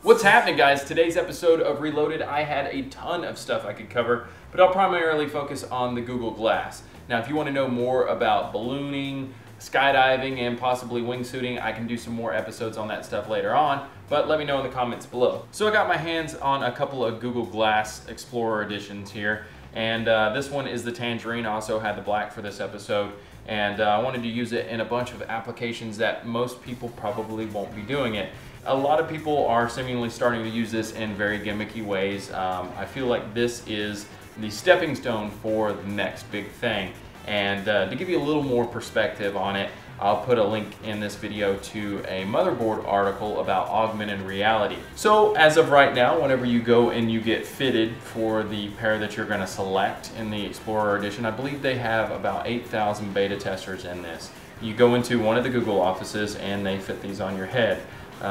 What's happening, guys? Today's episode of Reloaded, I had a ton of stuff I could cover, but I'll primarily focus on the Google Glass. Now, if you want to know more about ballooning, skydiving, and possibly wingsuiting, I can do some more episodes on that stuff later on, but let me know in the comments below. So I got my hands on a couple of Google Glass Explorer editions here, and this one is the Tangerine. I also had the black for this episode, and I wanted to use it in a bunch of applications that most people probably won't be doing it. A lot of people are seemingly starting to use this in very gimmicky ways. I feel like this is the stepping stone for the next big thing. And to give you a little more perspective on it, I'll put a link in this video to a Motherboard article about augmented reality. So as of right now, whenever you go and you get fitted for the pair that you're going to select in the Explorer edition, I believe they have about 8,000 beta testers in this. You go into one of the Google offices and they fit these on your head.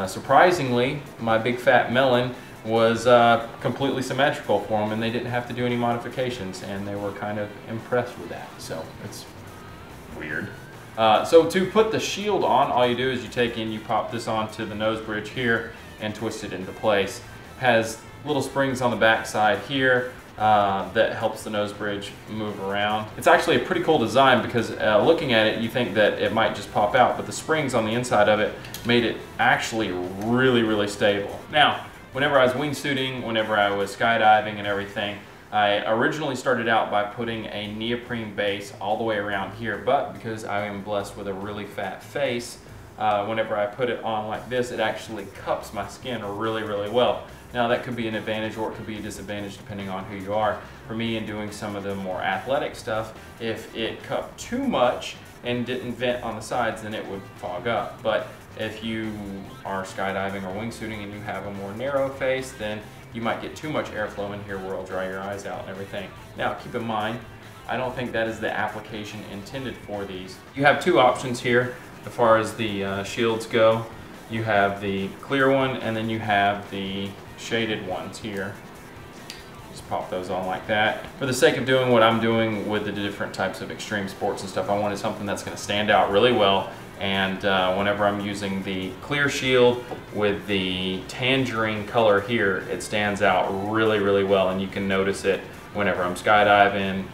Surprisingly, my big fat melon was completely symmetrical for them, and they didn't have to do any modifications, and they were kind of impressed with that. So it's weird. So to put the shield on, all you do is you pop this onto the nose bridge here and twist it into place. It has little springs on the back side here that helps the nose bridge move around. It's actually a pretty cool design because looking at it, you think that it might just pop out, but the springs on the inside of it made it actually really, really stable. Now, whenever I was wingsuiting, whenever I was skydiving and everything, I originally started out by putting a neoprene base all the way around here, but because I am blessed with a really fat face, whenever I put it on like this, it actually cups my skin really, really well. Now that could be an advantage or it could be a disadvantage depending on who you are. For me, in doing some of the more athletic stuff, if it cupped too much and didn't vent on the sides, then it would fog up. But if you are skydiving or wingsuiting and you have a more narrow face, then you might get too much airflow in here where it'll dry your eyes out and everything. Now keep in mind, I don't think that is the application intended for these. You have two options here as far as the shields go. You have the clear one and then you have the shaded ones here. Just pop those on like that. For the sake of doing what I'm doing with the different types of extreme sports and stuff, I wanted something that's going to stand out really well. And whenever I'm using the clear shield with the tangerine color here, it stands out really, really well, and you can notice it whenever I'm skydiving,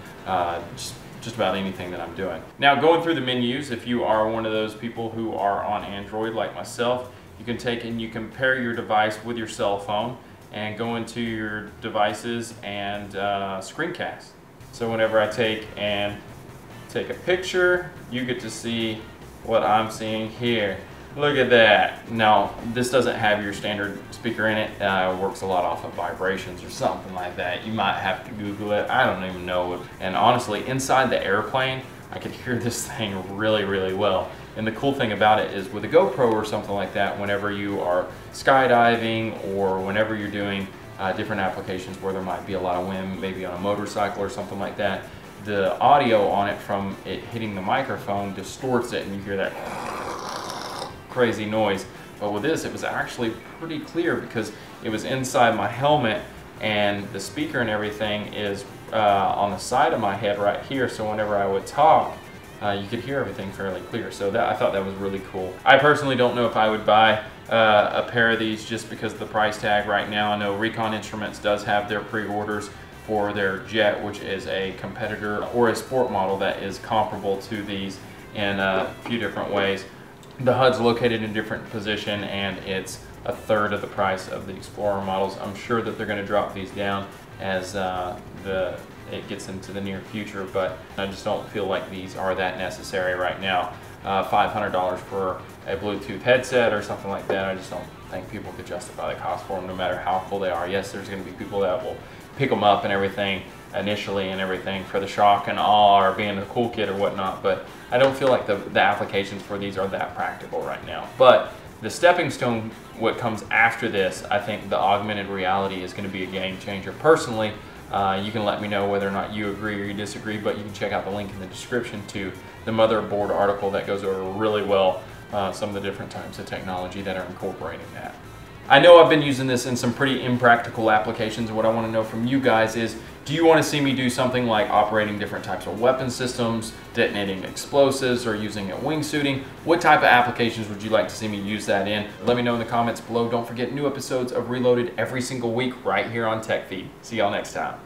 just about anything that I'm doing. Now, going through the menus, if you are one of those people who are on Android like myself, you can take and you can pair your device with your cell phone and go into your devices and screencast. So whenever I take a picture, you get to see what I'm seeing here. Look at that. Now, this doesn't have your standard speaker in it. It works a lot off of vibrations or something like that. You might have to Google it. I don't even know. And honestly, inside the airplane, I could hear this thing really, really well. And the cool thing about it is with a GoPro or something like that, whenever you are skydiving or whenever you're doing different applications where there might be a lot of wind, maybe on a motorcycle or something like that, the audio on it from it hitting the microphone distorts it and you hear that crazy noise. But with this, it was actually pretty clear because it was inside my helmet and the speaker and everything is on the side of my head right here, so whenever I would talk, you could hear everything fairly clear. So that, I thought that was really cool. I personally don't know if I would buy a pair of these just because of the price tag right now. I know Recon Instruments does have their pre-orders for their Jet, which is a competitor or a sport model that is comparable to these in a few different ways. The HUD's located in a different position and it's a third of the price of the Explorer models. I'm sure that they're going to drop these down as it gets into the near future, but I just don't feel like these are that necessary right now. $500 for a Bluetooth headset or something like that, I just don't think people could justify the cost for them no matter how cool they are. Yes, there's going to be people that will pick them up and everything initially and everything for the shock and awe or being a cool kid or whatnot, but I don't feel like the applications for these are that practical right now. But the stepping stone, what comes after this, I think the augmented reality is going to be a game changer. Personally, you can let me know whether or not you agree or you disagree, but you can check out the link in the description to the Motherboard article that goes over really well some of the different types of technology that are incorporating that. I know I've been using this in some pretty impractical applications. What I want to know from you guys is, do you want to see me do something like operating different types of weapon systems, detonating explosives, or using it wingsuiting? What type of applications would you like to see me use that in? Let me know in the comments below. Don't forget, new episodes of Reloaded every single week right here on TechFeed. See y'all next time.